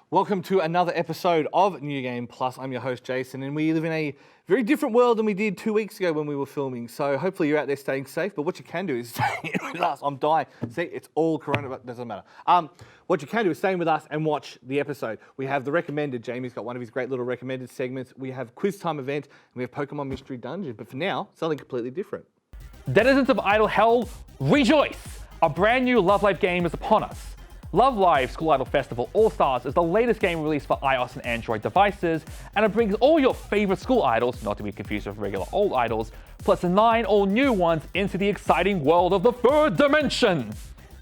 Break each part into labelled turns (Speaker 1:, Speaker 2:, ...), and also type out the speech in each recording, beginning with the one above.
Speaker 1: Welcome to another episode of New Game Plus. I'm your host, Jason, and we live in a very different world than we did 2 weeks ago when we were filming. So hopefully you're out there staying safe, but what you can do is stay with us. I'm dying. See, it's all corona, but it doesn't matter. What you can do is stay with us and watch the episode. We have the recommended. Jamie's got one of his great little recommended segments. We have quiz time event, and we have Pokemon Mystery Dungeon. But for now, something completely different.
Speaker 2: Denizens of Idle Hell, rejoice! A brand new Love Live game is upon us. Love Live School Idol Festival All-Stars is the latest game released for iOS and Android devices, and it brings all your favorite school idols, not to be confused with regular old idols, plus 9 all-new ones into the exciting world of the third dimension.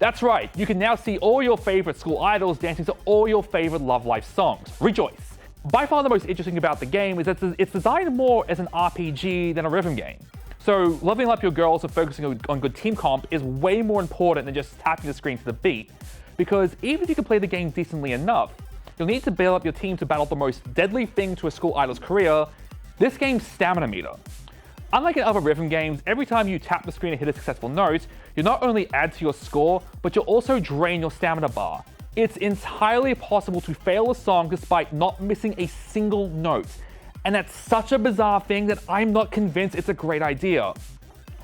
Speaker 2: That's right, you can now see all your favorite school idols dancing to all your favorite Love Live songs. Rejoice! By far the most interesting about the game is that it's designed more as an RPG than a rhythm game. So leveling up your girls and focusing on good team comp is way more important than just tapping the screen to the beat. Because even if you can play the game decently enough, you'll need to build up your team to battle the most deadly thing to a school idol's career, this game's stamina meter. Unlike in other rhythm games, every time you tap the screen and hit a successful note, you not only add to your score, but you'll also drain your stamina bar. It's entirely possible to fail a song despite not missing a single note. And that's such a bizarre thing that I'm not convinced it's a great idea.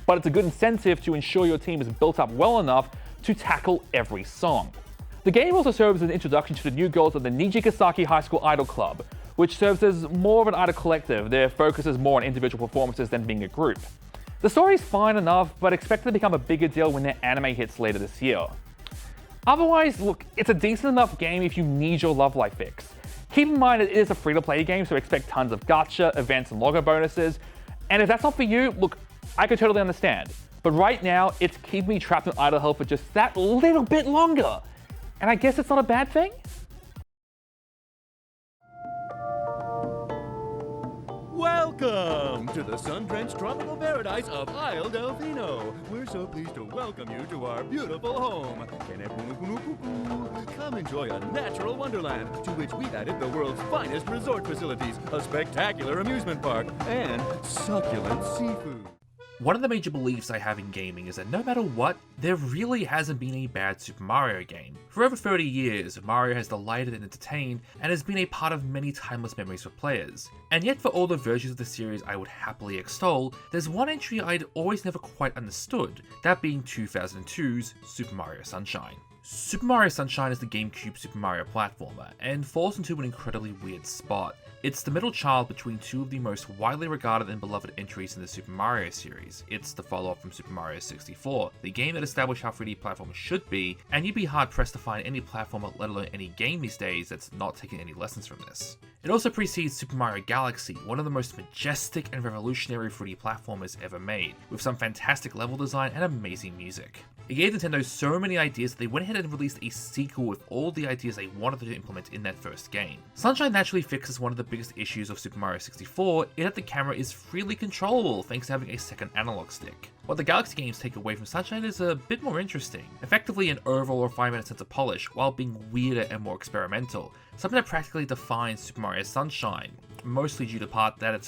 Speaker 2: But it's a good incentive to ensure your team is built up well enough to tackle every song. The game also serves as an introduction to the new girls of the Nijigasaki High School Idol Club, which serves as more of an idol collective. Their focus is more on individual performances than being a group. The story's fine enough, but expect it to become a bigger deal when their anime hits later this year. Otherwise, look, it's a decent enough game if you need your Love Life fix. Keep in mind it is a free-to-play game, so expect tons of gacha, events, and logo bonuses. And if that's not for you, look, I could totally understand. But right now, it's keeping me trapped in idle hell for just that little bit longer. And I guess it's not a bad thing?
Speaker 3: Welcome to the sun-drenched tropical paradise of Isle Delfino. We're so pleased to welcome you to our beautiful home. Come enjoy a natural wonderland to which we've added the world's finest resort facilities, a spectacular amusement park, and succulent seafood.
Speaker 4: One of the major beliefs I have in gaming is that no matter what, there really hasn't been a bad Super Mario game. For over 30 years, Mario has delighted and entertained, and has been a part of many timeless memories for players. And yet for all the versions of the series I would happily extol, there's one entry I'd always never quite understood, that being 2002's Super Mario Sunshine. Super Mario Sunshine is the GameCube Super Mario platformer, and falls into an incredibly weird spot. It's the middle child between two of the most widely regarded and beloved entries in the Super Mario series. It's the follow-up from Super Mario 64, the game that established how 3D platformers should be, and you'd be hard-pressed to find any platformer, let alone any game these days, that's not taking any lessons from this. It also precedes Super Mario Galaxy, one of the most majestic and revolutionary 3D platformers ever made, with some fantastic level design and amazing music. It gave Nintendo so many ideas that they went ahead and released a sequel with all the ideas they wanted to implement in that first game. Sunshine naturally fixes one of the biggest issues of Super Mario 64, in that the camera is freely controllable thanks to having a second analog stick. What the Galaxy games take away from Sunshine is a bit more interesting, effectively an overall refinement and sense of polish, while being weirder and more experimental, something that practically defines Super Mario Sunshine, mostly due to the part that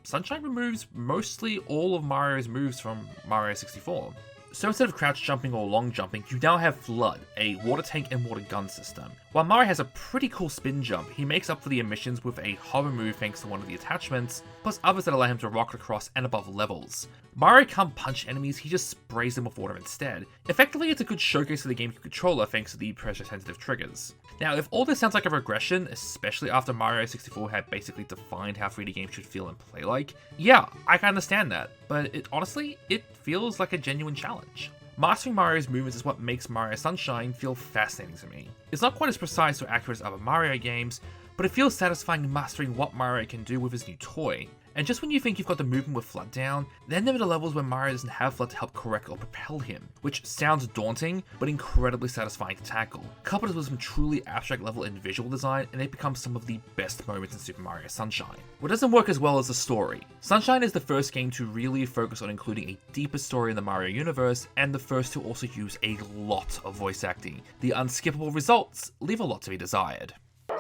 Speaker 4: Sunshine removes mostly all of Mario's moves from Mario 64. So instead of crouch jumping or long jumping, you now have Flood, a water tank and water gun system. While Mario has a pretty cool spin jump, he makes up for the emissions with a hover move thanks to one of the attachments, plus others that allow him to rocket across and above levels. Mario can't punch enemies, he just sprays them with water instead. Effectively, it's a good showcase of the GameCube controller thanks to the pressure-sensitive triggers. Now, if all this sounds like a regression, especially after Mario 64 had basically defined how 3D games should feel and play like, yeah, I can understand that, but honestly, it feels like a genuine challenge. Mastering Mario's movements is what makes Mario Sunshine feel fascinating to me. It's not quite as precise or accurate as other Mario games, but it feels satisfying mastering what Mario can do with his new toy. And just when you think you've got the movement with Flood down, then there are the levels where Mario doesn't have Flood to help correct or propel him, which sounds daunting, but incredibly satisfying to tackle. Coupled with some truly abstract level and visual design, and it becomes some of the best moments in Super Mario Sunshine. What doesn't work as well as the story. Sunshine is the first game to really focus on including a deeper story in the Mario universe, and the first to also use a lot of voice acting. The unskippable results leave a lot to be desired.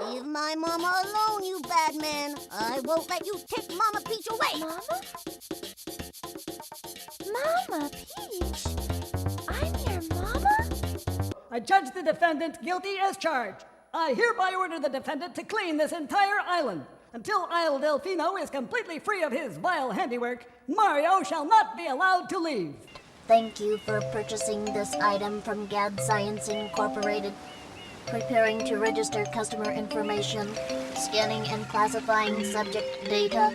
Speaker 5: Leave my mama alone, you bad man. I won't let you take Mama Peach away.
Speaker 6: Mama Peach? I'm your mama?
Speaker 7: I judge the defendant guilty as charged.
Speaker 6: I hereby order the defendant to clean this entire island. Until Isle Delfino is completely free of his vile handiwork, Mario shall not be allowed to leave.
Speaker 5: Thank you for purchasing this item from Gad Science Incorporated. Preparing to register customer information. Scanning and classifying subject data.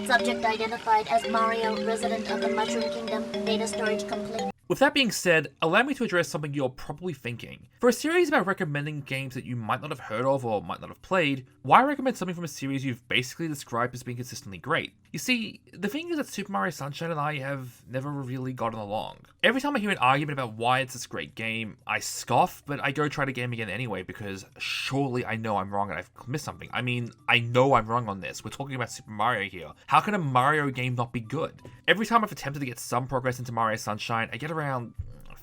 Speaker 5: Subject identified as Mario, resident of the Mushroom Kingdom. Data storage complete.
Speaker 4: With that being said, allow me to address something you're probably thinking. For a series about recommending games that you might not have heard of or might not have played, why recommend something from a series you've basically described as being consistently great? You see, the thing is that Super Mario Sunshine and I have never really gotten along. Every time I hear an argument about why it's this great game, I scoff, but I go try the game again anyway because surely I know I'm wrong and I've missed something. I mean, I know I'm wrong on this. We're talking about Super Mario here. How can a Mario game not be good? Every time I've attempted to get some progress into Mario Sunshine, I get around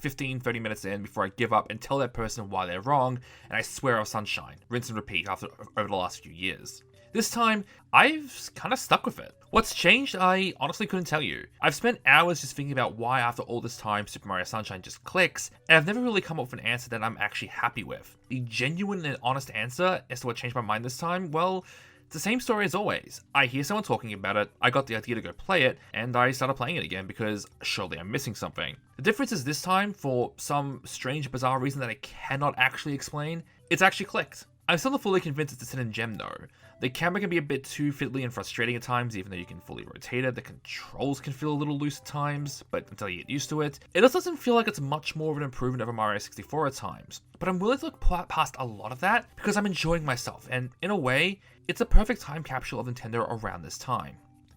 Speaker 4: 15-30 minutes in before I give up and tell that person why they're wrong, and I swear off Sunshine, rinse and repeat over the last few years. This time, I've kind of stuck with it. What's changed, I honestly couldn't tell you. I've spent hours just thinking about why after all this time Super Mario Sunshine just clicks, and I've never really come up with an answer that I'm actually happy with. The genuine and honest answer as to what changed my mind this time, well, it's the same story as always. I hear someone talking about it, I got the idea to go play it, and I started playing it again because surely I'm missing something. The difference is this time, for some strange, bizarre reason that I cannot actually explain, it's actually clicked. I'm still not fully convinced it's a hidden gem though. The camera can be a bit too fiddly and frustrating at times, even though you can fully rotate it. The controls can feel a little loose at times, but until you get used to it. It also doesn't feel like it's much more of an improvement over Mario 64 at times. But I'm willing to look past a lot of that because I'm enjoying myself, and in a way, it's a perfect time capsule of Nintendo around this time.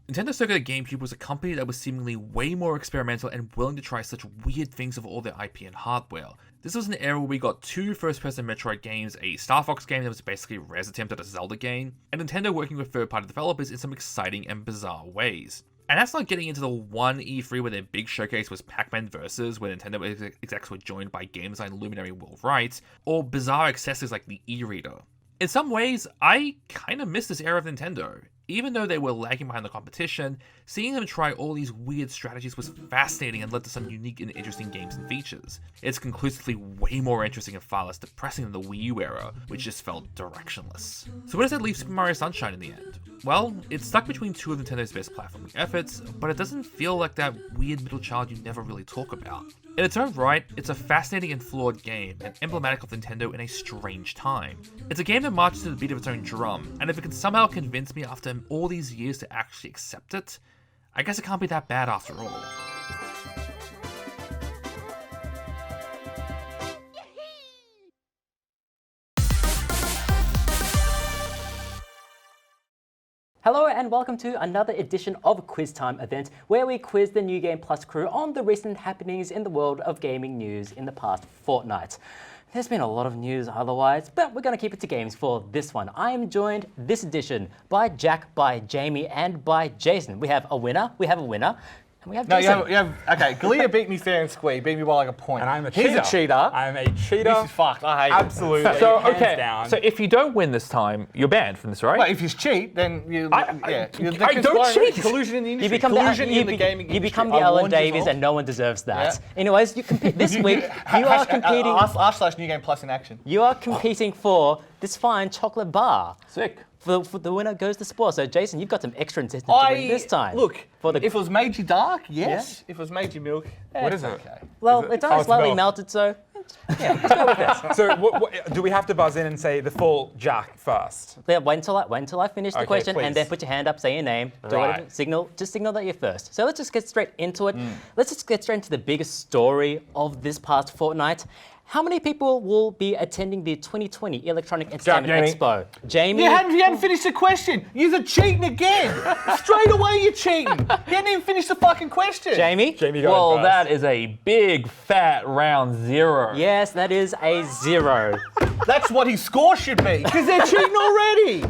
Speaker 4: Nintendo Sega the GameCube was a company that was seemingly way more experimental and willing to try such weird things with all their IP and hardware. This was an era where we got 2 first-person Metroid games, a Star Fox game that was basically Rare's attempt at a Zelda game, and Nintendo working with third-party developers in some exciting and bizarre ways. And that's not getting into the one E3 where their big showcase was Pac-Man Vs, where Nintendo execs were joined by game design luminary Will Wright, or bizarre accessories like the e-reader. In some ways, I kinda miss this era of Nintendo. Even though they were lagging behind the competition, seeing them try all these weird strategies was fascinating and led to some unique and interesting games and features. It's conclusively way more interesting and far less depressing than the Wii U era, which just felt directionless. So where does that leave Super Mario Sunshine in the end? Well, it's stuck between 2 of Nintendo's best platforming efforts, but it doesn't feel like that weird middle child you never really talk about. In its own right, it's a fascinating and flawed game, and emblematic of Nintendo in a strange time. It's a game that marches to the beat of its own drum, and if it can somehow convince me after all these years to actually accept it, I guess it can't be that bad after all.
Speaker 7: Hello and welcome to another edition of Quiz Time event where we quiz the New Game Plus crew on the recent happenings in the world of gaming news in the past fortnight. There's been a lot of news otherwise, but we're going to keep it to games for this one. I am joined this edition by Jack, by Jamie, and by Jason. We have a winner, and we have Jason.
Speaker 1: Okay, Galia beat me fair and square, beat me by like a point.
Speaker 8: And I'm a cheater.
Speaker 1: He's a cheater.
Speaker 8: I'm a cheater.
Speaker 1: This is fucked, I hate it.
Speaker 8: Absolutely.
Speaker 2: So,
Speaker 8: hands
Speaker 2: okay,
Speaker 8: down.
Speaker 2: so if you don't win this time, you're banned from this, right?
Speaker 1: Well, if you cheat, then you...
Speaker 2: I don't cheat.
Speaker 1: Collusion in the industry.
Speaker 7: You become
Speaker 1: collusion
Speaker 7: the,
Speaker 1: in the gaming
Speaker 7: you become the
Speaker 1: industry. I
Speaker 7: Alan
Speaker 1: warned you
Speaker 7: Davies
Speaker 1: all.
Speaker 7: and no one deserves that.
Speaker 1: Yeah.
Speaker 7: Anyways, you compete this week. You are competing.
Speaker 1: /New Game Plus in action.
Speaker 7: You are competing for this fine chocolate bar.
Speaker 2: Sick.
Speaker 7: For the winner goes to Spore. So Jason, you've got some extra incentive to win this time.
Speaker 1: Look,
Speaker 7: For the-
Speaker 1: if it was Meiji Dark, yes. If it was Meiji Milk,
Speaker 8: What is it?
Speaker 1: okay.
Speaker 7: well,
Speaker 8: is it-
Speaker 7: it's
Speaker 8: oh,
Speaker 7: only
Speaker 8: it's
Speaker 7: slightly
Speaker 8: milk.
Speaker 7: melted, so yeah, let's go with this.
Speaker 8: So what, do we have to buzz in and say the full Jack first?
Speaker 7: Yeah, wait until I finish the
Speaker 8: Okay,
Speaker 7: question, and then
Speaker 8: please.
Speaker 7: put your hand up, say your name, do
Speaker 8: Right.
Speaker 7: whatever, signal that you're first. So let's just get straight into it. Let's just get straight into the biggest story of this past fortnight. How many people will be attending the 2020 Electronic Entertainment
Speaker 8: Jamie.
Speaker 7: Expo? Jamie.
Speaker 1: You hadn't finished the question. You're cheating again. Straight away you're cheating. You hadn't even finished the fucking question.
Speaker 7: Jamie.
Speaker 8: Jamie got
Speaker 2: Well,
Speaker 8: it first.
Speaker 2: that is a big fat round 0.
Speaker 7: Yes, that is a 0.
Speaker 1: That's what his score should be, because they're cheating already.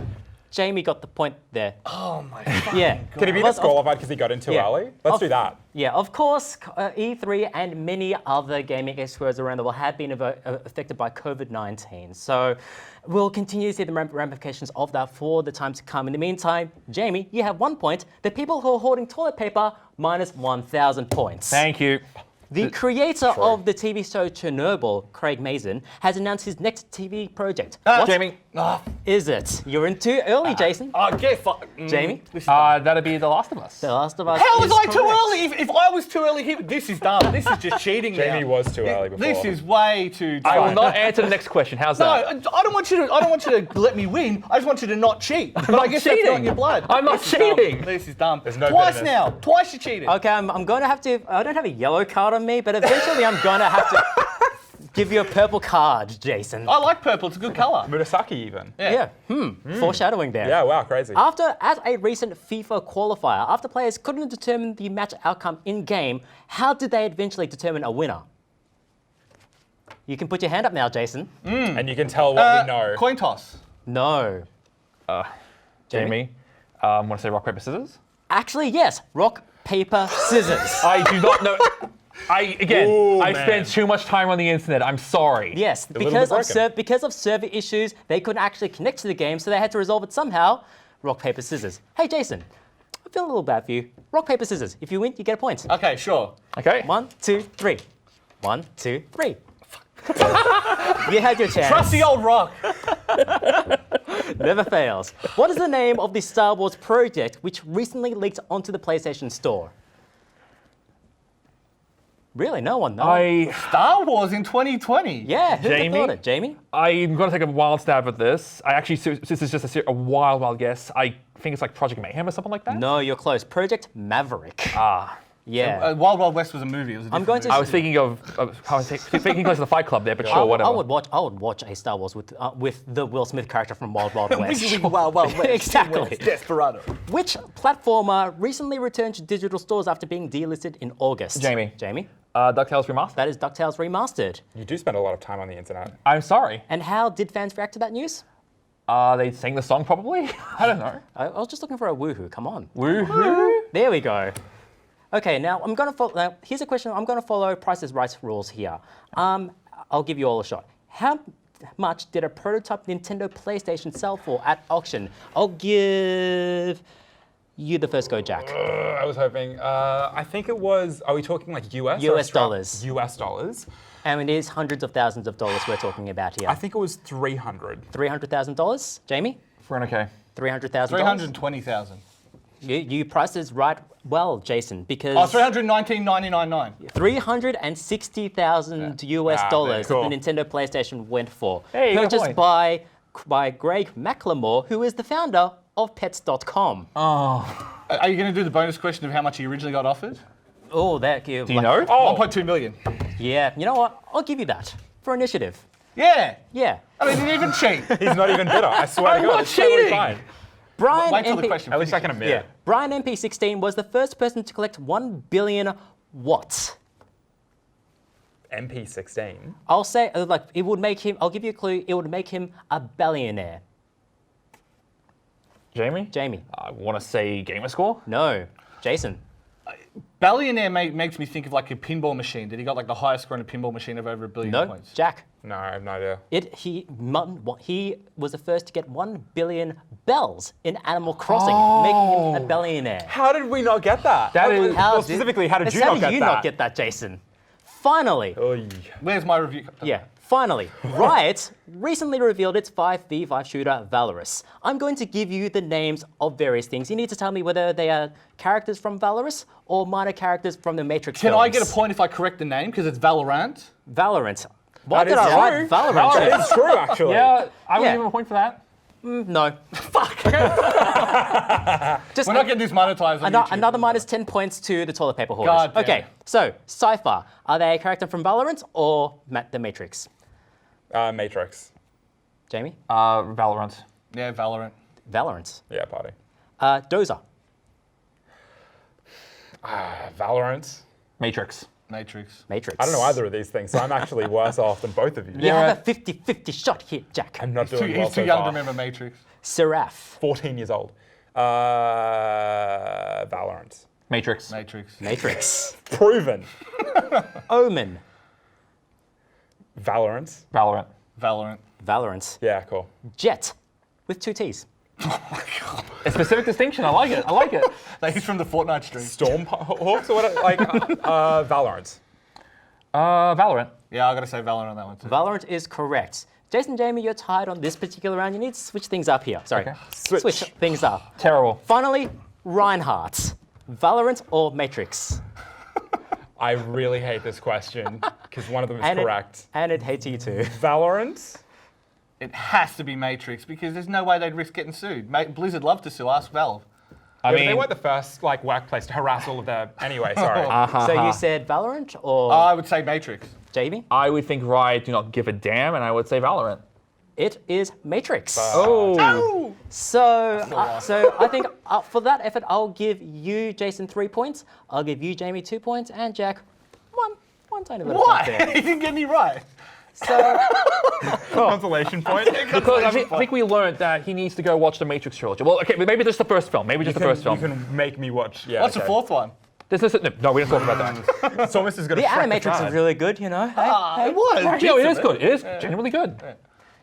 Speaker 7: Jamie got the point there.
Speaker 1: Oh my fucking
Speaker 7: Yeah.
Speaker 1: God.
Speaker 8: Can he be
Speaker 7: Well,
Speaker 8: disqualified because he got in too
Speaker 7: yeah.
Speaker 8: early? Let's
Speaker 7: Of-
Speaker 8: do that.
Speaker 7: Yeah, of course, E3 and many other gaming expos around the world have been affected by COVID-19. So we'll continue to see the ramifications of that for the time to come. In the meantime, Jamie, you have 1 point. The people who are hoarding toilet paper, minus 1,000 points.
Speaker 2: Thank you.
Speaker 7: The creator of the TV show Chernobyl, Craig Mazin, has announced his next TV project. What
Speaker 2: Jamie.
Speaker 7: is it? You're in too early, Jason.
Speaker 1: Get fucked.
Speaker 7: Jamie?
Speaker 2: That'd be The Last of Us.
Speaker 7: The Last of Us.
Speaker 1: How was
Speaker 7: is
Speaker 1: I too
Speaker 7: correct.
Speaker 1: early? If I was too early, this is dumb. This is just cheating.
Speaker 8: Jamie
Speaker 1: now.
Speaker 8: was too early before.
Speaker 1: This is way too.
Speaker 2: I will
Speaker 1: dumb.
Speaker 2: not answer the next question. How's
Speaker 1: No,
Speaker 2: that?
Speaker 1: I don't want you to. I don't want you to let me win. I just want you to not cheat. But I guess that's not in
Speaker 2: cheating.
Speaker 1: your blood.
Speaker 2: I'm not
Speaker 1: This is dumb.
Speaker 2: cheating.
Speaker 1: This is dumb.
Speaker 8: There's no
Speaker 1: Twice
Speaker 8: bitterness.
Speaker 1: now. Twice you cheated.
Speaker 7: Okay, I'm going to have to. I don't have a yellow card on me, but eventually I'm going to have to give you a purple card, Jason.
Speaker 1: I like purple. It's a good colour.
Speaker 8: Murasaki even.
Speaker 7: Yeah. Foreshadowing there.
Speaker 8: Yeah, wow, crazy.
Speaker 7: At a recent FIFA qualifier, after players couldn't determine the match outcome in game, how did they eventually determine a winner? You can put your hand up now, Jason.
Speaker 8: And you can tell what we know.
Speaker 1: Coin toss.
Speaker 7: No.
Speaker 2: Jamie. Want to say rock, paper, scissors?
Speaker 7: Actually, yes. Rock, paper, scissors.
Speaker 2: I do not know. I've
Speaker 8: man.
Speaker 2: spent too much time on the internet. I'm sorry.
Speaker 7: Yes,
Speaker 8: little
Speaker 7: because
Speaker 8: bit
Speaker 7: of,
Speaker 8: broken.
Speaker 7: because of server issues, they couldn't actually connect to the game, so they had to resolve it somehow. Rock, paper, scissors. Hey, Jason, I feel a little bad for you. Rock, paper, scissors. If you win, you get a point.
Speaker 1: Okay, sure.
Speaker 2: Okay.
Speaker 7: 1, 2, 3. 1, 2, 3. You had your chance.
Speaker 1: Trust the old rock.
Speaker 7: Never fails. What is the name of the Star Wars project which recently leaked onto the PlayStation Store? Really, no one knows.
Speaker 1: Star Wars in 2020.
Speaker 7: Yeah, who'd have
Speaker 2: Jamie?
Speaker 7: thought it? Jamie?
Speaker 2: I'm going to take a wild stab at this. I actually, this is just a wild guess. I think it's like Project Mayhem or something like that.
Speaker 7: No, you're close. Project Maverick.
Speaker 2: Ah.
Speaker 7: Yeah.
Speaker 1: Wild Wild West was a movie. It was a
Speaker 7: I'm going
Speaker 1: different
Speaker 7: to-
Speaker 2: I was thinking of thinking close to the Fight Club there, but sure,
Speaker 7: I
Speaker 2: whatever.
Speaker 7: would watch a Star Wars with the Will Smith character from Wild Wild West.
Speaker 1: movie. Wild Wild West.
Speaker 7: Exactly.
Speaker 1: Desperado.
Speaker 7: Which platformer recently returned to digital stores after being delisted in August?
Speaker 2: Jamie.
Speaker 7: Jamie?
Speaker 2: DuckTales Remastered.
Speaker 7: That is DuckTales Remastered.
Speaker 8: You do spend a lot of time on the internet.
Speaker 2: I'm sorry.
Speaker 7: And how did fans react to that news?
Speaker 2: They sang the song probably? I don't know.
Speaker 7: I was just looking for a woohoo. Come on.
Speaker 2: Woohoo!
Speaker 7: There we go. Okay, now I'm going to follow. Now, here's a question. I'm going to follow Price is Right rules here. I'll give you all a shot. How much did a prototype Nintendo PlayStation sell for at auction? I'll give you the first go, Jack.
Speaker 8: I was hoping. I think it was. Are we talking like US?
Speaker 7: US
Speaker 8: or Austra-
Speaker 7: dollars.
Speaker 8: US dollars.
Speaker 7: And it is hundreds of thousands of dollars we're talking about here.
Speaker 8: I think it was 300.
Speaker 7: $300,000, Jamie?
Speaker 2: Okay.
Speaker 7: $300,000.
Speaker 1: 320,000.
Speaker 7: You priced it right well, Jason, because
Speaker 1: Oh, 319,999.
Speaker 7: $360,000 US dollars
Speaker 8: cool.
Speaker 7: the Nintendo PlayStation went for.
Speaker 2: Hey, you got a
Speaker 7: Purchased by Greg McLemore, who is the founder of Pets.com.
Speaker 1: Are you going to do the bonus question of how much he originally got offered?
Speaker 7: Oh, that
Speaker 2: Do you know?
Speaker 1: 1.2 million.
Speaker 7: Yeah, you know what? I'll give you that for initiative.
Speaker 1: Yeah.
Speaker 7: Yeah.
Speaker 1: I mean, he didn't even cheat.
Speaker 8: He's not even bitter. I swear to God.
Speaker 2: not
Speaker 8: it's totally
Speaker 2: cheating.
Speaker 8: fine.
Speaker 7: Brian
Speaker 1: Wait till the
Speaker 7: MP
Speaker 1: question.
Speaker 8: At least I can admit
Speaker 7: Yeah.
Speaker 8: it.
Speaker 7: Brian MP16 was the first person to collect 1 billion watts.
Speaker 8: MP16.
Speaker 7: I'll say, like, it would make him, I'll give you a clue, it would make him a billionaire.
Speaker 2: Jamie?
Speaker 7: Jamie?
Speaker 2: I want to say gamer score.
Speaker 7: No. Jason?
Speaker 1: Billionaire makes me think of like a pinball machine. Did he got like the highest score in a pinball machine of over 1 billion
Speaker 7: No.
Speaker 1: points?
Speaker 7: Jack?
Speaker 8: No, I have no idea.
Speaker 7: He was the first to get 1 billion bells in Animal Crossing, making him a billionaire.
Speaker 8: How did we not get that?
Speaker 2: That is-
Speaker 8: Well, specifically, how did you not get that?
Speaker 7: not get that, Jason? Finally.
Speaker 8: Oy.
Speaker 1: Where's my review?
Speaker 7: Yeah, finally, Riot recently revealed its 5v5 shooter Valorous. I'm going to give you the names of various things. You need to tell me whether they are characters from Valorous or minor characters from the Matrix
Speaker 1: Can
Speaker 7: films.
Speaker 1: I get a point if I correct the name? Because it's Valorant.
Speaker 7: Valorant. Why
Speaker 8: That
Speaker 7: did
Speaker 8: is
Speaker 7: I write
Speaker 8: true.
Speaker 7: Valorant?
Speaker 8: That is true, actually.
Speaker 2: Yeah, I would
Speaker 7: Yeah.
Speaker 2: give him a point for that.
Speaker 7: No.
Speaker 1: Fuck.
Speaker 7: Just
Speaker 1: We're not getting this monetized on YouTube.
Speaker 7: another minus 10 points to the toilet paper hoarders.
Speaker 1: God damn
Speaker 7: Okay,
Speaker 1: it.
Speaker 7: so Cypher. Are they a character from Valorant or the Matrix?
Speaker 8: Matrix.
Speaker 7: Jamie?
Speaker 2: Valorant.
Speaker 1: Yeah, Valorant.
Speaker 7: Valorant.
Speaker 8: Yeah, party.
Speaker 7: Dozer.
Speaker 8: Valorant.
Speaker 2: Matrix.
Speaker 1: Matrix.
Speaker 7: Matrix.
Speaker 8: I don't know either of these things, so I'm actually worse off than both of you.
Speaker 7: You have a 50-50 shot here, Jack.
Speaker 8: I'm not
Speaker 1: He's
Speaker 8: doing well
Speaker 1: too
Speaker 8: so
Speaker 1: young
Speaker 8: far.
Speaker 1: to remember Matrix.
Speaker 7: Seraph.
Speaker 8: 14 years old. Valorant.
Speaker 2: Matrix.
Speaker 1: Matrix.
Speaker 7: Matrix.
Speaker 8: Proven.
Speaker 7: Omen.
Speaker 8: Valorant.
Speaker 2: Valorant.
Speaker 1: Valorant.
Speaker 7: Valorant.
Speaker 8: Yeah, cool.
Speaker 7: Jet. With 2 T's.
Speaker 2: A specific distinction. I like it. I like it.
Speaker 1: Like he's from the Fortnite stream.
Speaker 8: Stormhawks or what? Like, Valorant.
Speaker 2: Valorant.
Speaker 1: Yeah, I gotta say Valorant on that one too.
Speaker 7: Valorant is correct. Jason, Jamie, you're tied on this particular round. You need to switch things up here. Sorry, switch things up.
Speaker 2: Terrible.
Speaker 7: Finally, Reinhardt. Valorant or Matrix?
Speaker 8: I really hate this question because one of them is correct.
Speaker 7: And it hates you too.
Speaker 8: Valorant?
Speaker 1: It has to be Matrix because there's no way they'd risk getting sued. Blizzard love to sue. Ask Valve.
Speaker 2: I
Speaker 8: But
Speaker 2: mean,
Speaker 8: they weren't the first workplace to harass all of their. Anyway, sorry.
Speaker 7: So you said Valorant or
Speaker 1: I would say Matrix.
Speaker 7: Jamie?
Speaker 2: I would think Riot do not give a damn, and I would say Valorant.
Speaker 7: It is Matrix.
Speaker 2: Oh.
Speaker 7: So I think for that effort, I'll give you, Jason, 3 points. I'll give you, Jamie, 2 points, and Jack, one tiny little point
Speaker 1: Why?
Speaker 7: there.
Speaker 1: You didn't get me right.
Speaker 7: So
Speaker 8: Consolation point.
Speaker 2: Because I think we learned that he needs to go watch the Matrix trilogy. Well, okay, maybe just the first film. Maybe just the first film.
Speaker 8: You can make me watch. Yeah.
Speaker 1: What's the fourth one?
Speaker 2: No, we didn't talk about that.
Speaker 8: Thomas is going
Speaker 7: the
Speaker 8: to
Speaker 7: Animatrix is really good, you know.
Speaker 1: It was.
Speaker 2: Actually, no, it is good. It is genuinely good.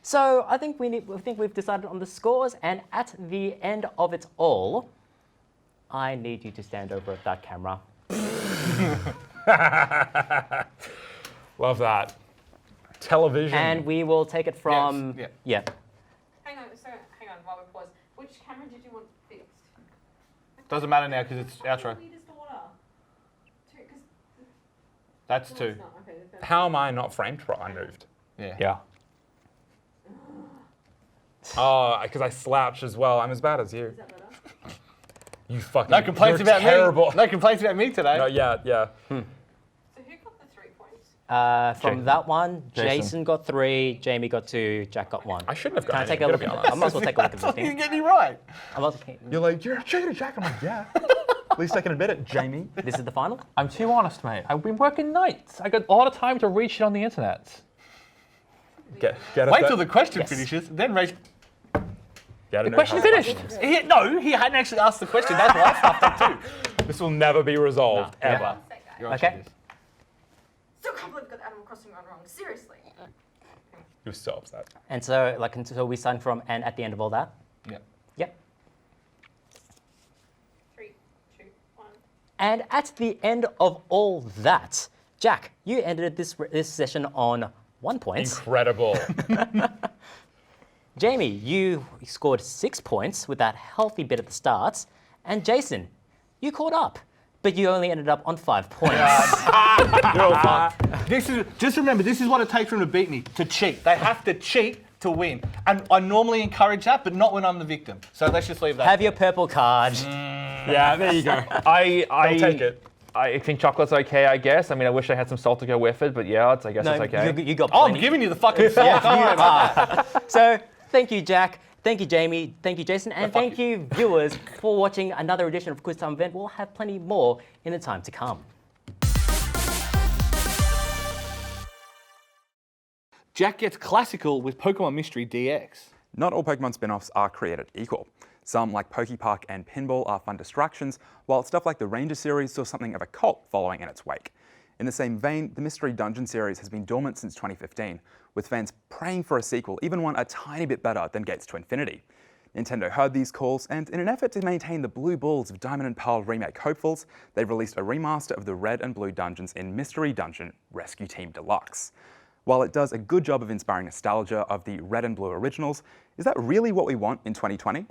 Speaker 7: So I think we've decided on the scores, and at the end of it all, I need you to stand over at that camera.
Speaker 8: Love that. Television.
Speaker 7: And we will take it from
Speaker 1: Yeah.
Speaker 9: Hang on while we pause. Which camera did you want fixed?
Speaker 1: Doesn't matter now because it's outro. That's two.
Speaker 8: How am I not framed for I moved?
Speaker 1: Yeah.
Speaker 8: Oh, because I slouch as well. I'm as bad as you.
Speaker 9: Is that better?
Speaker 8: You fucking.
Speaker 1: No complaints
Speaker 8: you're
Speaker 1: about
Speaker 8: terrible.
Speaker 1: me. No complaints about me today.
Speaker 8: No, yeah.
Speaker 9: So who got the 3 points?
Speaker 7: From
Speaker 2: Jason.
Speaker 7: that one,
Speaker 2: Jason.
Speaker 7: Jason got 3, Jamie got 2, Jack got 1.
Speaker 8: I shouldn't have
Speaker 7: Can I
Speaker 8: gotten
Speaker 7: take
Speaker 8: it,
Speaker 7: a look
Speaker 8: gotta
Speaker 7: at
Speaker 8: be
Speaker 7: I might as well take a look at
Speaker 1: You
Speaker 7: this
Speaker 1: didn't
Speaker 7: thing.
Speaker 1: get me right.
Speaker 8: You're like, you're cheating, Jack. I'm like, yeah. At least I can admit it, Jamie.
Speaker 7: This is the final?
Speaker 2: I'm too honest, mate. I've been working nights. I got a lot of time to read shit on the internet.
Speaker 8: Get
Speaker 1: Wait till the question finishes, then raise.
Speaker 2: The question finished.
Speaker 1: No, he hadn't actually asked the question. That's why I stuffed up too.
Speaker 8: This will never be resolved, ever.
Speaker 1: You're on
Speaker 7: Okay.
Speaker 1: shoulders.
Speaker 9: Still can't believe we got the Animal Crossing one wrong. Seriously.
Speaker 8: You're so upset.
Speaker 7: And so, until we sign from and at the end of all that?
Speaker 1: Yeah.
Speaker 7: Yep.
Speaker 9: 3, 2, 1.
Speaker 7: And at the end of all that, Jack, you ended this session on 1 point.
Speaker 8: Incredible.
Speaker 7: Jamie, you scored 6 points with that healthy bit at the start. And Jason, you caught up, but you only ended up on 5 points.
Speaker 1: You're all fucked. Just remember, this is what it takes for them to beat me, to cheat. They have to cheat to win. And I normally encourage that, but not when I'm the victim. So let's just leave that.
Speaker 7: Have your purple card.
Speaker 8: Yeah, there you go.
Speaker 2: I'll
Speaker 8: take it.
Speaker 2: I think chocolate's okay, I guess. I mean, I wish I had some salt to go with it, but yeah, I guess it's okay.
Speaker 7: You got
Speaker 1: Oh, I'm
Speaker 7: plenty.
Speaker 1: giving you the fucking salt.
Speaker 7: Yeah,
Speaker 1: Don't worry
Speaker 7: you
Speaker 1: about
Speaker 7: are. So, thank you, Jack. Thank you, Jamie. Thank you, Jason. And thank you, viewers, for watching another edition of Quiz Time Event. We'll have plenty more in the time to come.
Speaker 1: Jack gets classical with Pokemon Mystery DX.
Speaker 10: Not all Pokemon spin-offs are created equal. Some, like Pokepark and Pinball, are fun distractions, while stuff like the Ranger series saw something of a cult following in its wake. In the same vein, the Mystery Dungeon series has been dormant since 2015, with fans praying for a sequel, even one a tiny bit better than Gates to Infinity. Nintendo heard these calls, and in an effort to maintain the blue balls of Diamond and Pearl remake hopefuls, they've released a remaster of the Red and Blue dungeons in Mystery Dungeon Rescue Team Deluxe. While it does a good job of inspiring nostalgia of the Red and Blue originals, is that really what we want in 2020?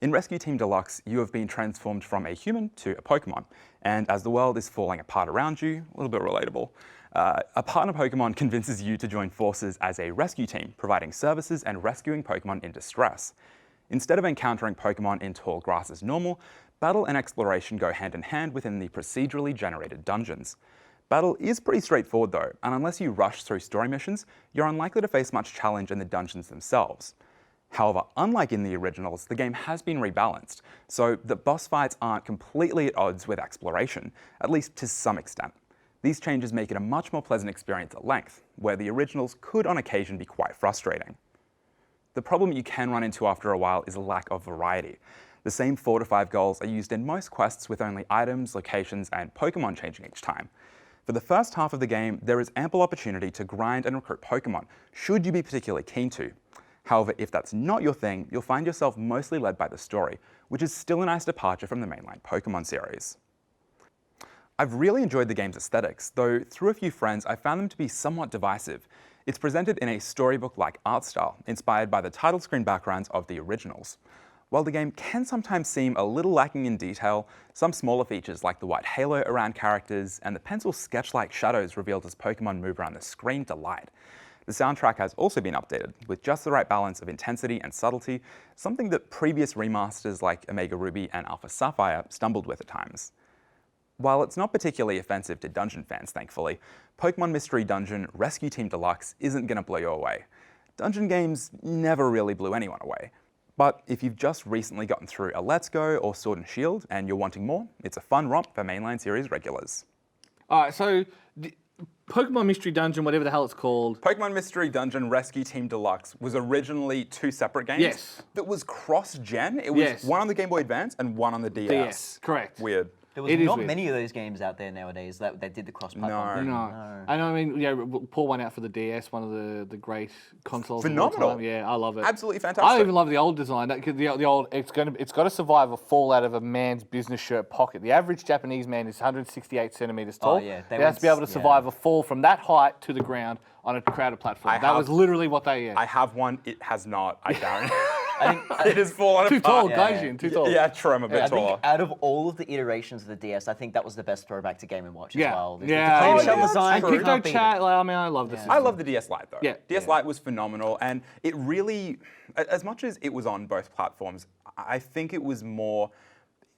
Speaker 10: In Rescue Team Deluxe, you have been transformed from a human to a Pokemon, and as the world is falling apart around you, a little bit relatable, a partner Pokemon convinces you to join forces as a rescue team, providing services and rescuing Pokemon in distress. Instead of encountering Pokemon in tall grass as normal, battle and exploration go hand in hand within the procedurally generated dungeons. Battle is pretty straightforward though, and unless you rush through story missions, you're unlikely to face much challenge in the dungeons themselves. However, unlike in the originals, the game has been rebalanced, so the boss fights aren't completely at odds with exploration, at least to some extent. These changes make it a much more pleasant experience at length, where the originals could on occasion be quite frustrating. The problem you can run into after a while is a lack of variety. The same 4 to 5 goals are used in most quests, with only items, locations, and Pokemon changing each time. For the first half of the game, there is ample opportunity to grind and recruit Pokemon, should you be particularly keen to. However, if that's not your thing, you'll find yourself mostly led by the story, which is still a nice departure from the mainline Pokemon series. I've really enjoyed the game's aesthetics, though through a few friends I found them to be somewhat divisive. It's presented in a storybook-like art style, inspired by the title screen backgrounds of the originals. While the game can sometimes seem a little lacking in detail, some smaller features like the white halo around characters and the pencil sketch-like shadows revealed as Pokémon move around the screen delight. The soundtrack has also been updated, with just the right balance of intensity and subtlety, something that previous remasters like Omega Ruby and Alpha Sapphire stumbled with at times. While it's not particularly offensive to dungeon fans, thankfully, Pokémon Mystery Dungeon Rescue Team Deluxe isn't going to blow you away. Dungeon games never really blew anyone away. But if you've just recently gotten through a Let's Go or Sword and Shield and you're wanting more, it's a fun romp for mainline series regulars.
Speaker 1: All right, so Pokemon Mystery Dungeon, whatever the hell it's called.
Speaker 10: Pokemon Mystery Dungeon Rescue Team Deluxe was originally 2 separate games.
Speaker 1: Yes.
Speaker 10: That was cross-gen. It was one on the Game Boy Advance and one on the DS.
Speaker 1: DS, correct.
Speaker 10: Weird.
Speaker 11: There was not many of those games out there nowadays that did the cross-platform thing.
Speaker 1: No. And I mean, yeah, pour one out for the DS, one of the great consoles.
Speaker 10: Phenomenal.
Speaker 1: Of all time. Yeah, I love it.
Speaker 10: Absolutely fantastic.
Speaker 1: I even love the old design. The old, it's got to survive a fall out of a man's business shirt pocket. The average Japanese man is 168 centimeters tall.
Speaker 11: Oh, yeah.
Speaker 1: They has to be able to survive a fall from that height to the ground on a crowded platform. That was literally what they.
Speaker 10: I have one. It has not. I don't. It is fallen
Speaker 1: too
Speaker 10: apart.
Speaker 1: Tall, Gaijin. Too tall.
Speaker 10: Yeah, true. I'm a bit taller.
Speaker 11: I think out of all of the iterations of the DS, I think that was the best throwback to Game & Watch as well. The
Speaker 1: Yeah.
Speaker 11: clamshell design.
Speaker 1: And Picto Chat. I mean, I love this.
Speaker 10: I love the DS Lite though.
Speaker 1: Yeah.
Speaker 10: DS Lite was phenomenal, and it really, as much as it was on both platforms, I think it was more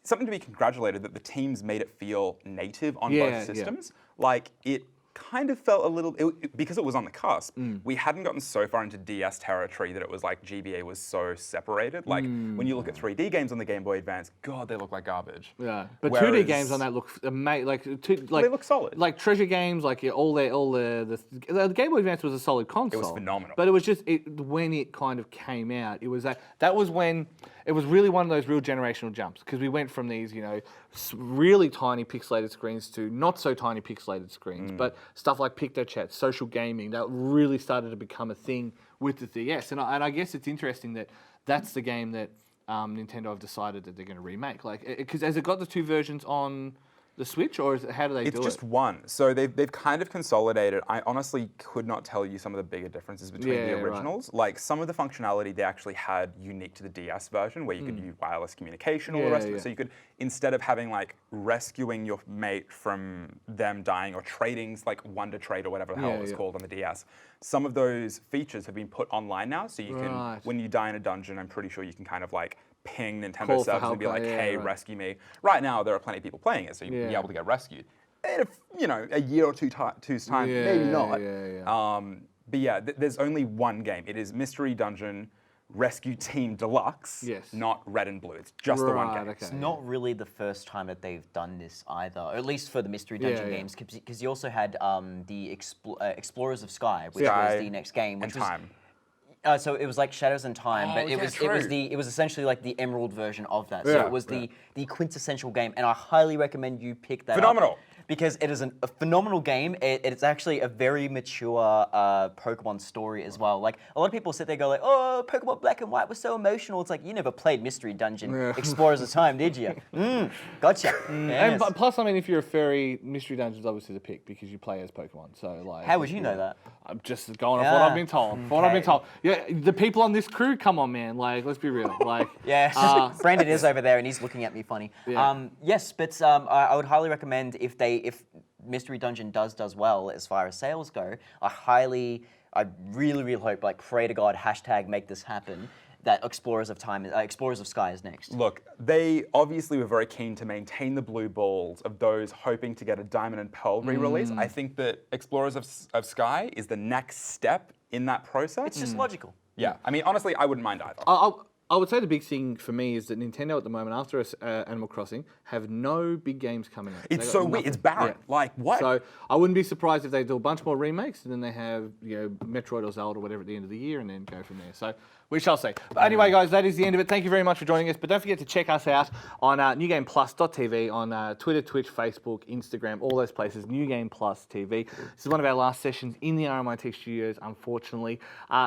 Speaker 10: something to be congratulated that the teams made it feel native on both systems. Like it kind of felt a little, because it was on the cusp, we hadn't gotten so far into DS territory that it was like GBA was so separated. Like when you look at 3D games on the Game Boy Advance, God, they look like garbage.
Speaker 1: Yeah, but 2D games on that look amazing.
Speaker 10: They look solid.
Speaker 1: Like treasure games, like the Game Boy Advance was a solid console.
Speaker 10: It was phenomenal.
Speaker 1: But it was just when it kind of came out, it was that was when it was really one of those real generational jumps, because we went from these really tiny pixelated screens to not so tiny pixelated screens, but stuff like PictoChat, social gaming, that really started to become a thing with the DS. And I guess it's interesting that that's the game that Nintendo have decided that they're going to remake. Because has it got the 2 versions on the Switch, or how do they do it?
Speaker 10: It's just one. So they've kind of consolidated. I honestly could not tell you some of the bigger differences between the originals. Right. Like some of the functionality they actually had unique to the DS version, where you could use wireless communication, all the rest of it. So you could, instead of having like rescuing your mate from them dying or trading like Wonder Trade or whatever the hell it was called on the DS, some of those features have been put online now. So you can, when you die in a dungeon, I'm pretty sure you can kind of like ping Nintendo service and be like, hey, rescue me. Right now, there are plenty of people playing it, so you'll be able to get rescued. And if, a year or two's time, maybe not. But yeah, there's only one game. It is Mystery Dungeon Rescue Team Deluxe, not Red and Blue. It's just the one game.
Speaker 11: Okay. It's not really the first time that they've done this either, or at least for the Mystery Dungeon games, because you also had the Explorers of Sky, which was the next game. Which was, so it was like Shadows in Time, but it was essentially like the Emerald version of that. So it was the quintessential game, and I highly recommend you pick that up. Because it is a phenomenal game. It's actually a very mature Pokemon story as well. Like, a lot of people sit there and go like, oh, Pokemon Black and White was so emotional. It's like, you never played Mystery Dungeon Explorers of Time, did you? Gotcha.
Speaker 1: Yes. And plus, I mean, if you're a furry, Mystery Dungeon's obviously the pick, because you play as Pokemon. So, like,
Speaker 11: how would you know that?
Speaker 1: I'm just going off what I've been told. What I've been told. Yeah, the people on this crew, come on, man. Like, let's be real. Like,
Speaker 11: Brandon is over there and he's looking at me funny. Yes, but I would highly recommend if Mystery Dungeon does well as far as sales go, I really hope, like, pray to God, #make this happen, that Explorers of Sky is next.
Speaker 10: Look, they obviously were very keen to maintain the blue balls of those hoping to get a Diamond and Pearl re-release. I think that Explorers of Sky is the next step in that process.
Speaker 11: It's just logical.
Speaker 10: Yeah, I mean, honestly, I wouldn't mind either.
Speaker 1: I would say the big thing for me is that Nintendo at the moment, after Animal Crossing, have no big games coming out.
Speaker 10: It's so weird. It's barren. Like, what?
Speaker 1: So I wouldn't be surprised if they do a bunch more remakes, and then they have Metroid or Zelda or whatever at the end of the year, and then go from there. So we shall see. But anyway, guys, that is the end of it. Thank you very much for joining us. But don't forget to check us out on newgameplus.tv, on Twitter, Twitch, Facebook, Instagram, all those places, New Game Plus TV. This is one of our last sessions in the RMIT studios, unfortunately.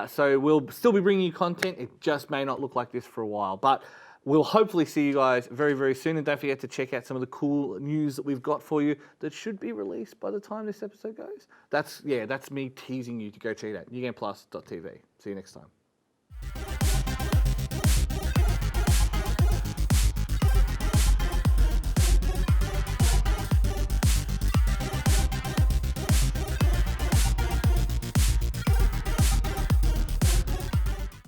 Speaker 1: So we'll still be bringing you content. It just may not look like this for a while. But We'll hopefully see you guys very, very soon. And don't forget to check out some of the cool news that we've got for you that should be released by the time this episode goes. That's me teasing you to go check it out. newgameplus.tv. See you next time.